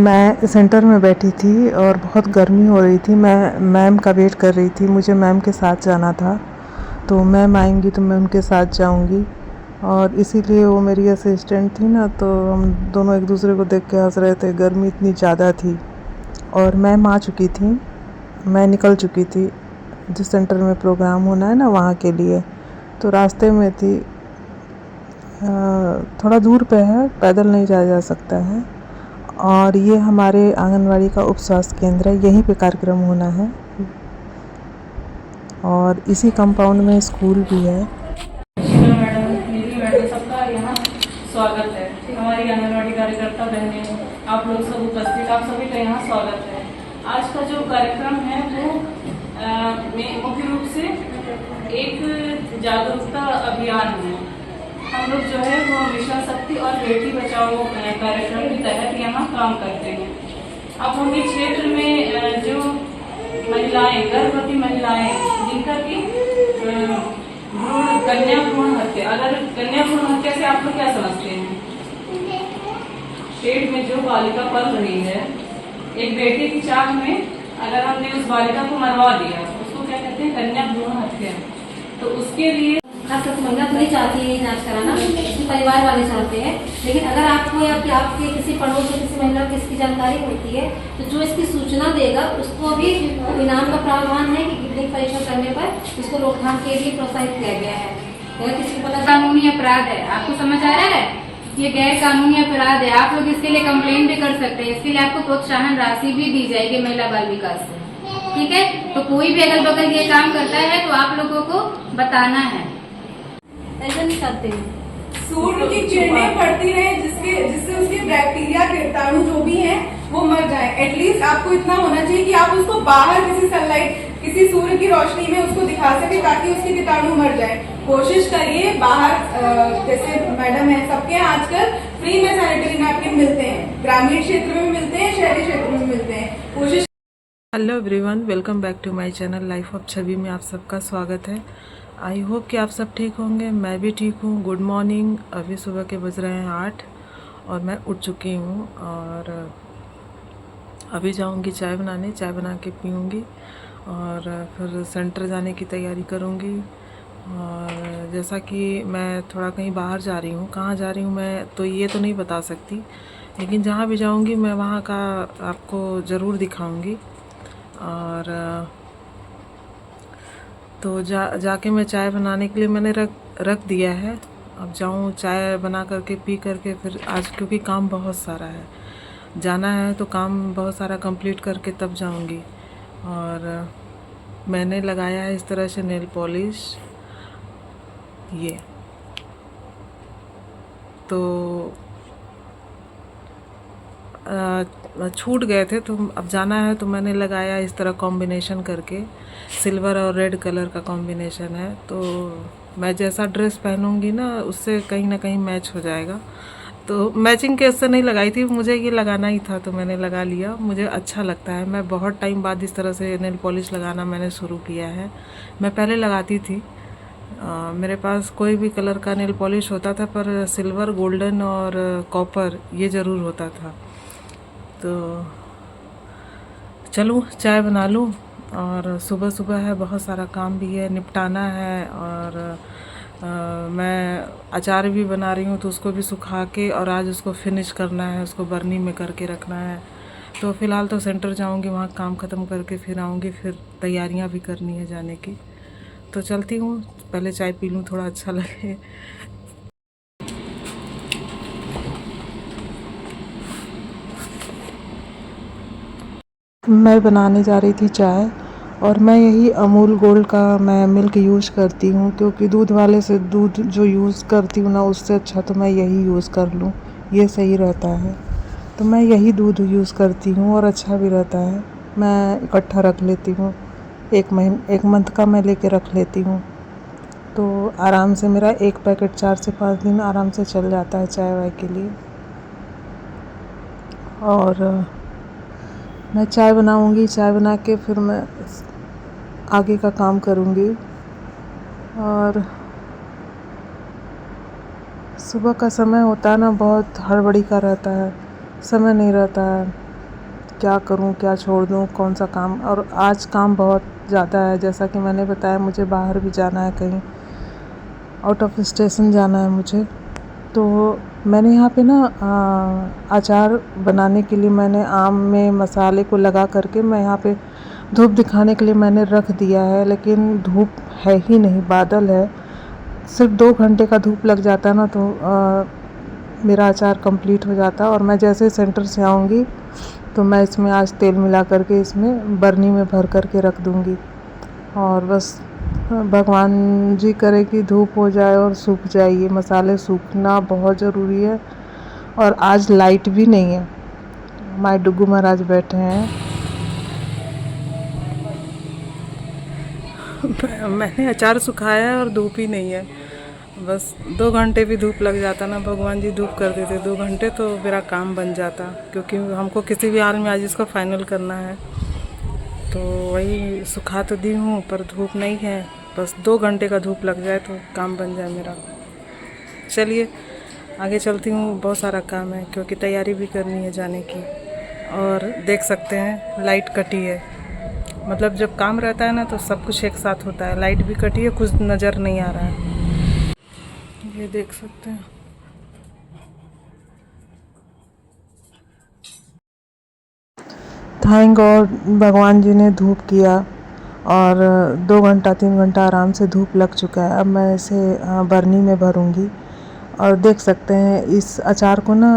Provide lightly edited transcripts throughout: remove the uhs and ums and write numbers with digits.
मैं सेंटर में बैठी थी और बहुत गर्मी हो रही थी। मैं मैम का वेट कर रही थी। मुझे मैम के साथ जाना था, तो मैम आएंगी तो मैं उनके साथ जाऊंगी। और इसीलिए वो मेरी असिस्टेंट थी ना, तो हम दोनों एक दूसरे को देख के हंस रहे थे। गर्मी इतनी ज़्यादा थी और मैम आ चुकी थी। मैं निकल चुकी थी जिस सेंटर में प्रोग्राम होना है ना, वहाँ के लिए। तो रास्ते में थी, थोड़ा दूर पे है, पैदल नहीं जाया जा सकता है। और ये हमारे आंगनवाड़ी का उप स्वास्थ्य केंद्र है, यहीं पे कार्यक्रम होना है। और इसी कंपाउंड में स्कूल भी है। मैडम, मेरी मैडम, सबका यहाँ स्वागत है। हमारी आंगनवाड़ी कार्यकर्ता बहनें, आप लोग सब उपस्थित, आप सभी का यहाँ स्वागत है। आज का जो कार्यक्रम है वो मुख्य रूप से एक जागरूकता अभियान है। हम लोग जो है वो मिशन शक्ति और बेटी बचाओ कार्यक्रम के तहत यहाँ काम करते हैं। अब उनके क्षेत्र में जो महिलाएं, गर्भवती महिलाएं जिनका की कन्या भ्रूण हत्या, अगर कन्या भ्रूण हत्या से आप लोग क्या समझते हैं? पेट में जो बालिका पल रही है, एक बेटे की चाह में अगर हमने उस बालिका को मरवा दिया, उसको क्या कहते हैं? कन्या भ्रूण हत्या। तो उसके लिए खासकर महिला तो नहीं चाहती है जांच कराना, उसके परिवार वाले चाहते हैं। लेकिन अगर आपको या कि आपके किसी पड़ोस में किसी महिला की इसकी जानकारी होती है, तो जो इसकी सूचना देगा उसको भी इनाम का प्रावधान है कि गिरलिंग परीक्षण करने पर इसको रोकथाम के लिए प्रोत्साहित किया गया है। अगर किसी को पता कानूनी अपराध है, आपको समझ आ रहा है? ये गैर कानूनी अपराध है। आप लोग इसके लिए कंप्लेन भी कर सकते हैं। इसके लिए आपको प्रोत्साहन राशि भी दी जाएगी महिला बाल विकास से, ठीक है? तो कोई भी अगल बगल ये काम करता है तो आप लोगों को बताना है। ऐसा नहीं करते हैं। सूर्य की किरणें पड़ती रहे जिससे उसके बैक्टीरिया कीटाणु जो भी हैं वो मर जाए। एटलीस्ट आपको इतना होना चाहिए कि आप उसको बाहर किसी सनलाइट, किसी सूर्य की रोशनी में उसको दिखा सके ताकि उसके कीटाणु मर जाए। कोशिश करिए बाहर, जैसे मैडम है सबके यहाँ आजकल फ्री में सैनिटरी नैपकिन मिलते हैं, ग्रामीण क्षेत्र में मिलते हैं, शहरी क्षेत्र में मिलते हैं। कोशिश। Hello everyone, welcome back to my channel life of Chhavi में आप सबका स्वागत है। आई होप कि आप सब ठीक होंगे। मैं भी ठीक हूँ। Good morning. अभी सुबह के बज रहे हैं 8 और मैं उठ चुकी हूँ और अभी जाऊँगी चाय बनाने। चाय बना के पीऊँगी और फिर सेंटर जाने की तैयारी करूँगी। और जैसा कि मैं थोड़ा कहीं बाहर जा रही हूँ, कहाँ जा रही हूँ मैं तो ये तो नहीं बता सकती, लेकिन जहाँ भी जाऊँगी मैं वहाँ का आपको ज़रूर दिखाऊँगी। और तो जाके मैं चाय बनाने के लिए मैंने रख दिया है। अब जाऊँ चाय बना करके पी करके फिर आज, क्योंकि काम बहुत सारा है, जाना है तो काम बहुत सारा कंप्लीट करके तब जाऊँगी। और मैंने लगाया है इस तरह से नेल पॉलिश, ये तो छूट गए थे तो अब जाना है तो मैंने लगाया इस तरह कॉम्बिनेशन करके। सिल्वर और रेड कलर का कॉम्बिनेशन है, तो मैं जैसा ड्रेस पहनूंगी ना उससे कहीं ना कहीं मैच हो जाएगा। तो मैचिंग केस से नहीं लगाई थी, मुझे ये लगाना ही था तो मैंने लगा लिया। मुझे अच्छा लगता है। मैं बहुत टाइम बाद इस तरह से नेल पॉलिश लगाना मैंने शुरू किया है। मैं पहले लगाती थी, मेरे पास कोई भी कलर का नेल पॉलिश होता था, पर सिल्वर, गोल्डन और कॉपर ये ज़रूर होता था। तो चलूँ चाय बना लूँ। और सुबह सुबह है, बहुत सारा काम भी है, निपटाना है। और मैं अचार भी बना रही हूँ तो उसको भी सुखा के और आज उसको फिनिश करना है, उसको बर्नी में करके रखना है। तो फ़िलहाल तो सेंटर जाऊँगी, वहाँ काम ख़त्म करके फिर आऊँगी, फिर तैयारियाँ भी करनी है जाने की। तो चलती हूँ, पहले चाय पी लूँ थोड़ा अच्छा लगे। मैं बनाने जा रही थी चाय और मैं यही अमूल गोल्ड का मैं मिल्क यूज़ करती हूँ, क्योंकि दूध वाले से दूध जो यूज़ करती हूँ ना, उससे अच्छा तो मैं यही यूज़ कर लूँ, ये सही रहता है। तो मैं यही दूध यूज़ करती हूँ और अच्छा भी रहता है। मैं इकट्ठा रख लेती हूँ, एक मंथ का मैं लेके रख लेती हूँ, तो आराम से मेरा एक पैकेट 4 से 5 दिन आराम से चल जाता है चाय वाय के लिए। और मैं चाय बनाऊंगी, चाय बना के फिर मैं आगे का काम करूंगी। और सुबह का समय होता है ना, बहुत हड़बड़ी का रहता है, समय नहीं रहता है। क्या करूं, क्या छोड़ दूं, कौन सा काम। और आज काम बहुत ज़्यादा है, जैसा कि मैंने बताया मुझे बाहर भी जाना है, कहीं आउट ऑफ स्टेशन जाना है मुझे। तो मैंने यहाँ पे ना अचार बनाने के लिए मैंने आम में मसाले को लगा करके मैं यहाँ पे धूप दिखाने के लिए मैंने रख दिया है, लेकिन धूप है ही नहीं, बादल है। सिर्फ 2 घंटे का धूप लग जाता ना तो मेरा अचार कंप्लीट हो जाता। और मैं जैसे सेंटर से आऊँगी तो मैं इसमें आज तेल मिला करके इसमें बर्नी में भर करके रख दूँगी। और बस भगवान जी करे कि धूप हो जाए और सूख जाए। ये मसाले सूखना बहुत ज़रूरी है। और आज लाइट भी नहीं है, माय डुगू महाराज बैठे हैं। मैंने अचार सुखाया है और धूप ही नहीं है। बस 2 घंटे भी धूप लग जाता ना, भगवान जी धूप कर देते 2 घंटे तो मेरा काम बन जाता, क्योंकि हमको किसी भी हाल में आज इसको फाइनल करना है। तो वही सुखा तो दी हूँ पर धूप नहीं है, बस 2 घंटे का धूप लग जाए तो काम बन जाए मेरा। चलिए आगे चलती हूँ, बहुत सारा काम है क्योंकि तैयारी भी करनी है जाने की। और देख सकते हैं लाइट कटी है, मतलब जब काम रहता है ना तो सब कुछ एक साथ होता है। लाइट भी कटी है, कुछ नज़र नहीं आ रहा है, ये देख सकते हैं। थैंक गॉड भगवान जी ने धूप किया और 2 घंटा 3 घंटा आराम से धूप लग चुका है। अब मैं इसे बरनी में भरूंगी। और देख सकते हैं इस अचार को ना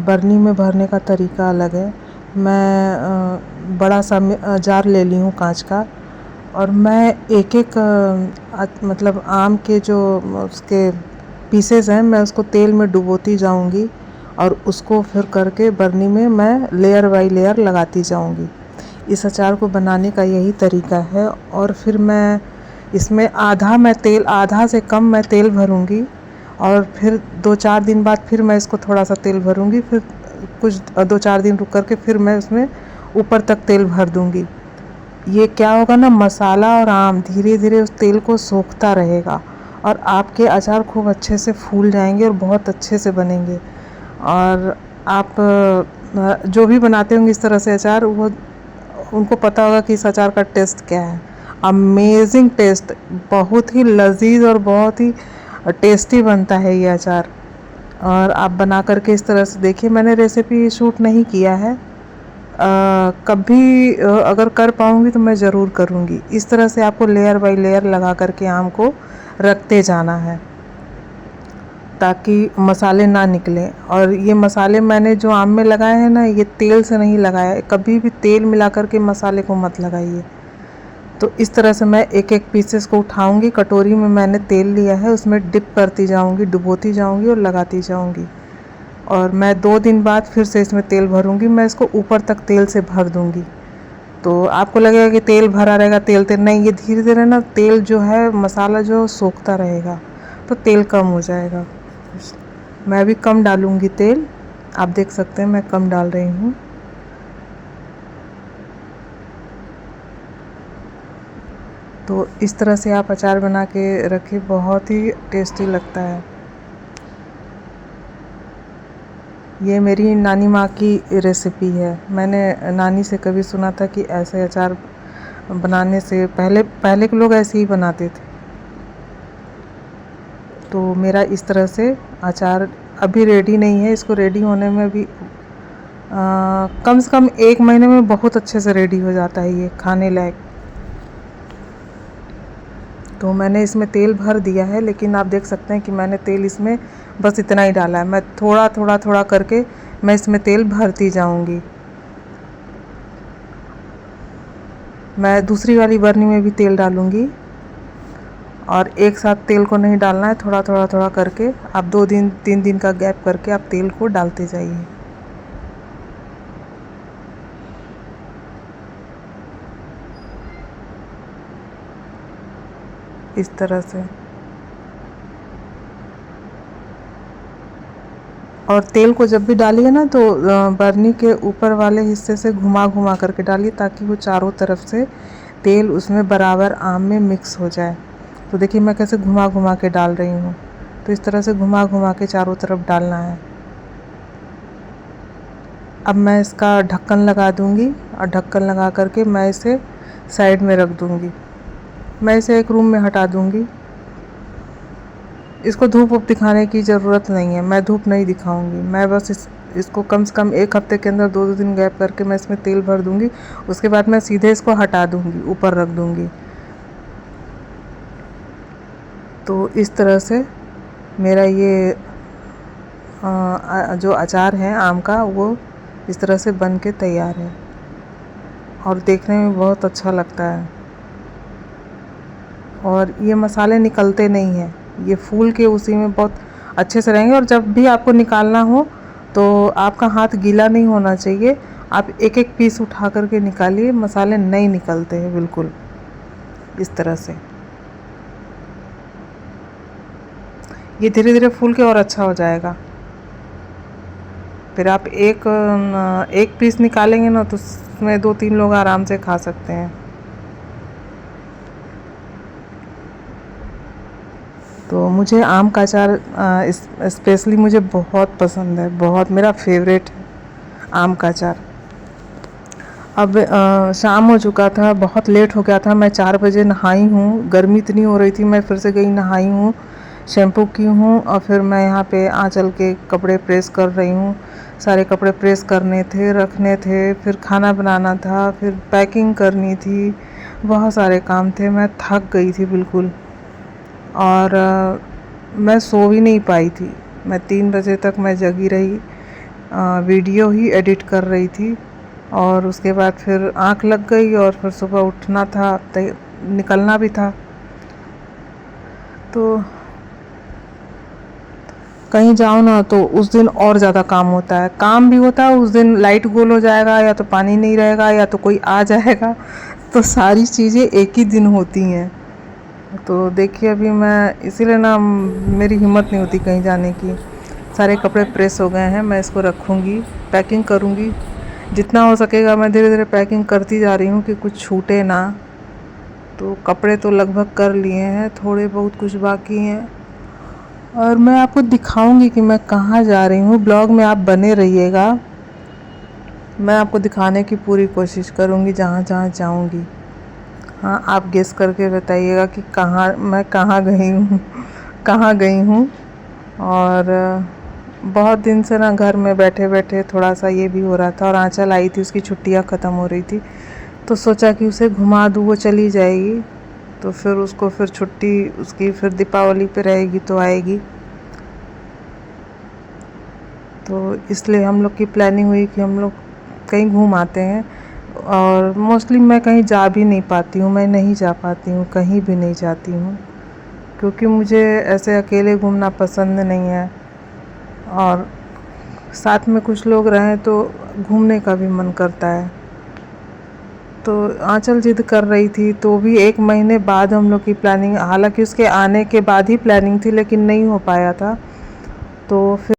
बरनी में भरने का तरीका अलग है। मैं बड़ा सा जार ले ली हूँ कांच का, और मैं एक एक मतलब आम के जो उसके पीसेस हैं मैं उसको तेल में डुबोती जाऊंगी और उसको फिर करके बरनी में मैं लेयर बाय लेयर लगाती जाऊंगी। इस अचार को बनाने का यही तरीका है। और फिर मैं इसमें आधा से कम मैं तेल भरूंगी, और फिर 2-4 दिन बाद फिर मैं इसको थोड़ा सा तेल भरूंगी, फिर कुछ 2-4 दिन रुक करके फिर मैं उसमें ऊपर तक तेल भर दूंगी। ये क्या होगा ना, मसाला और आम धीरे धीरे उस तेल को सोखता रहेगा और आपके अचार खूब अच्छे से फूल जाएंगे और बहुत अच्छे से बनेंगे। और आप जो भी बनाते होंगे इस तरह से अचार, वो उनको पता होगा कि इस अचार का टेस्ट क्या है। अमेजिंग टेस्ट, बहुत ही लजीज और बहुत ही टेस्टी बनता है ये अचार। और आप बना करके इस तरह से देखिए। मैंने रेसिपी शूट नहीं किया है, कभी अगर कर पाऊँगी तो मैं ज़रूर करूँगी। इस तरह से आपको लेयर बाय लेयर लगा करके आम को रखते जाना है ताकि मसाले ना निकलें। और ये मसाले मैंने जो आम में लगाए हैं ना, ये तेल से नहीं लगाया है। कभी भी तेल मिला करके मसाले को मत लगाइए। तो इस तरह से मैं एक एक पीसेस को उठाऊंगी। कटोरी में मैंने तेल लिया है, उसमें डिप करती जाऊंगी, डुबोती जाऊंगी और लगाती जाऊंगी। और मैं 2 दिन बाद फिर से इसमें तेल भरूंगी। मैं इसको ऊपर तक तेल से भर दूंगी। तो आपको लगेगा कि तेल भरा रहेगा, तेल नहीं, ये धीरे धीरे ना तेल जो है, मसाला जो सोखता रहेगा तो तेल कम हो जाएगा। मैं भी कम डालूंगी तेल, आप देख सकते हैं मैं कम डाल रही हूँ। तो इस तरह से आप अचार बना के रखें, बहुत ही टेस्टी लगता है। ये मेरी नानी माँ की रेसिपी है। मैंने नानी से कभी सुना था कि ऐसे अचार बनाने से पहले के लोग ऐसे ही बनाते थे। तो मेरा इस तरह से अचार अभी रेडी नहीं है। इसको रेडी होने में भी कम से कम 1 महीने में बहुत अच्छे से रेडी हो जाता है ये खाने लायक। तो मैंने इसमें तेल भर दिया है, लेकिन आप देख सकते हैं कि मैंने तेल इसमें बस इतना ही डाला है। मैं थोड़ा करके मैं इसमें तेल भरती जाऊंगी। मैं दूसरी वाली बर्नी में भी तेल डालूंगी, और एक साथ तेल को नहीं डालना है, थोड़ा करके आप 2 दिन 3 दिन का गैप करके आप तेल को डालते जाइए। इस तरह से। और तेल को जब भी डालिए ना तो बर्नी के ऊपर वाले हिस्से से घुमा करके डालिए, ताकि वो चारों तरफ से तेल उसमें बराबर आम में मिक्स हो जाए। तो देखिए मैं कैसे घुमा के डाल रही हूँ। तो इस तरह से घुमा के चारों तरफ डालना है। अब मैं इसका ढक्कन लगा दूंगी और ढक्कन लगा करके मैं इसे साइड में रख दूंगी। मैं इसे एक रूम में हटा दूंगी। इसको धूप वूप दिखाने की ज़रूरत नहीं है, मैं धूप नहीं दिखाऊंगी। मैं बस इसको कम से कम 1 हफ्ते के अंदर 2-2 दिन गैप करके मैं इसमें तेल भर दूंगी। उसके बाद मैं सीधे इसको हटा दूंगी, ऊपर रख दूंगी। तो इस तरह से मेरा ये जो अचार है आम का, वो इस तरह से बन के तैयार है और देखने में बहुत अच्छा लगता है। और ये मसाले निकलते नहीं हैं, ये फूल के उसी में बहुत अच्छे से रहेंगे। और जब भी आपको निकालना हो तो आपका हाथ गीला नहीं होना चाहिए। आप एक एक पीस उठा करके निकालिए, मसाले नहीं निकलते हैं बिल्कुल इस तरह से। ये धीरे धीरे फूल के और अच्छा हो जाएगा। फिर आप एक पीस निकालेंगे ना तो उसमें 2-3 लोग आराम से खा सकते हैं। तो मुझे आम का अचार स्पेशली मुझे बहुत पसंद है, बहुत मेरा फेवरेट है आम का अचार। अब शाम हो चुका था, बहुत लेट हो गया था। मैं 4 बजे नहाई हूँ, गर्मी इतनी हो रही थी। मैं फिर से गई नहाई हूँ, शैम्पू की हूँ और फिर मैं यहाँ पे आंचल के कपड़े प्रेस कर रही हूँ। सारे कपड़े प्रेस करने थे, रखने थे, फिर खाना बनाना था, फिर पैकिंग करनी थी, बहुत सारे काम थे। मैं थक गई थी बिल्कुल और मैं सो भी नहीं पाई थी। मैं 3 बजे तक मैं जगी रही, वीडियो ही एडिट कर रही थी और उसके बाद फिर आँख लग गई और फिर सुबह उठना था, निकलना भी था। तो कहीं जाओ ना तो उस दिन और ज़्यादा काम होता है, काम भी होता है। उस दिन लाइट गोल हो जाएगा, या तो पानी नहीं रहेगा, या तो कोई आ जाएगा। तो सारी चीज़ें एक ही दिन होती हैं। तो देखिए अभी मैं इसीलिए ना मेरी हिम्मत नहीं होती कहीं जाने की। सारे कपड़े प्रेस हो गए हैं, मैं इसको रखूँगी, पैकिंग करूँगी। जितना हो सकेगा मैं धीरे धीरे पैकिंग करती जा रही हूँ कि कुछ छूटे ना। तो कपड़े तो लगभग कर लिए हैं, थोड़े बहुत कुछ बाकी हैं और मैं आपको दिखाऊंगी कि मैं कहाँ जा रही हूँ। ब्लॉग में आप बने रहिएगा, मैं आपको दिखाने की पूरी कोशिश करूँगी जहाँ जहाँ जाऊँगी। हाँ, आप गेस करके बताइएगा कि कहाँ गई हूँ कहाँ गई हूँ। और बहुत दिन से ना घर में बैठे बैठे थोड़ा सा ये भी हो रहा था। और आंचल आई थी, उसकी छुट्टियाँ ख़त्म हो रही थी, तो सोचा कि उसे घुमा दूँ, वो चली जाएगी तो फिर उसको फिर छुट्टी उसकी फिर दीपावली पे रहेगी तो आएगी। तो इसलिए हम लोग की प्लानिंग हुई कि हम लोग कहीं घूम आते हैं। और मोस्टली मैं कहीं जा भी नहीं पाती हूँ, मैं नहीं जा पाती हूँ, कहीं भी नहीं जाती हूँ, क्योंकि मुझे ऐसे अकेले घूमना पसंद नहीं है। और साथ में कुछ लोग रहें तो घूमने का भी मन करता है। तो आंचल जिद कर रही थी, तो भी 1 महीने बाद हम लोग की प्लानिंग, हालांकि उसके आने के बाद ही प्लानिंग थी लेकिन नहीं हो पाया था। तो फिर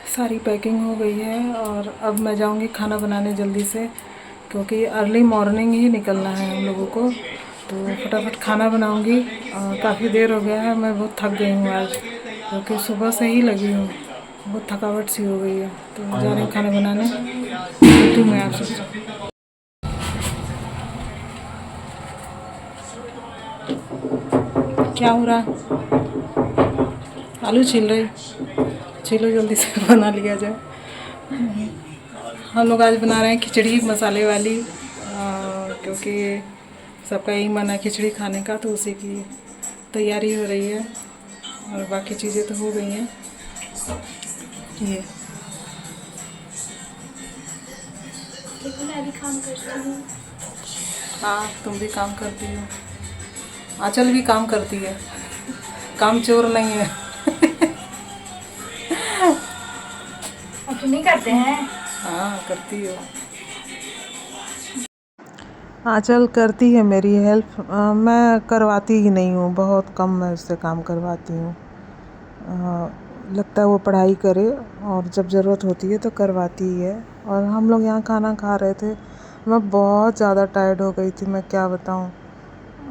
सारी पैकिंग हो गई है और अब मैं जाऊंगी खाना बनाने जल्दी से, क्योंकि अर्ली मॉर्निंग ही निकलना है हम लोगों को। तो फटाफट खाना बनाऊंगी। काफ़ी देर हो गया है, मैं बहुत थक गई हूँ आज, क्योंकि सुबह से ही लगी हूँ, बहुत थकावट सी हो गई है। तो जा रही हूँ खाना बनाने, मिलती हूँ मैं आप सबसे। क्या हो रहा है? आलू छील रही, छीलो जल्दी से बना लिया जाए। हम लोग आज बना रहे हैं खिचड़ी मसाले वाली, क्योंकि सबका यही मन है खिचड़ी खाने का, तो उसी की तैयारी हो रही है। और बाकी चीज़ें तो हो गई हैं। ये मैं भी काम करती हूँ। हाँ, तुम भी काम करती हो, आंचल भी काम करती है, काम चोर नहीं है। आप नहीं करते हैं? हाँ, करती हो। आंचल करती है मेरी हेल्प, मैं करवाती ही नहीं हूँ, बहुत कम मैं उससे काम करवाती हूँ। लगता है वो पढ़ाई करे और जब ज़रूरत होती है तो करवाती ही है। और हम लोग यहाँ खाना खा रहे थे, मैं बहुत ज़्यादा टायर्ड हो गई थी, मैं क्या बताऊँ।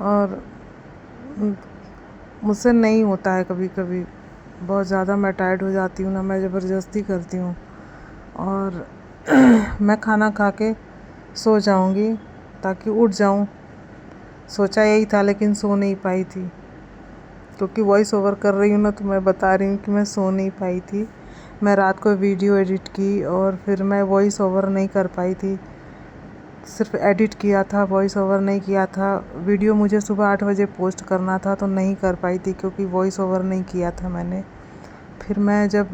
और मुझसे नहीं होता है, कभी कभी बहुत ज़्यादा मैं टायर्ड हो जाती हूँ ना, मैं ज़बरदस्ती करती हूँ। और मैं खाना खा के सो जाऊंगी ताकि उठ जाऊं। सोचा यही था लेकिन सो नहीं पाई थी, क्योंकि वॉइस ओवर कर रही हूँ ना, तो मैं बता रही हूँ कि मैं सो नहीं पाई थी। मैं रात को वीडियो एडिट की और फिर मैं वॉइस ओवर नहीं कर पाई थी, सिर्फ एडिट किया था, वॉइस ओवर नहीं किया था। वीडियो मुझे सुबह 8 बजे पोस्ट करना था तो नहीं कर पाई थी क्योंकि वॉइस ओवर नहीं किया था मैंने। फिर मैं जब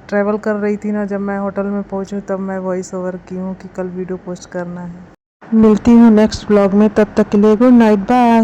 ट्रैवल कर रही थी ना, जब मैं होटल में पहुंची तब मैं वॉइस ओवर की हूँ कि कल वीडियो पोस्ट करना है। मिलती हूँ नेक्स्ट ब्लॉग में, तब तक के लिए गुड नाइट, बाय।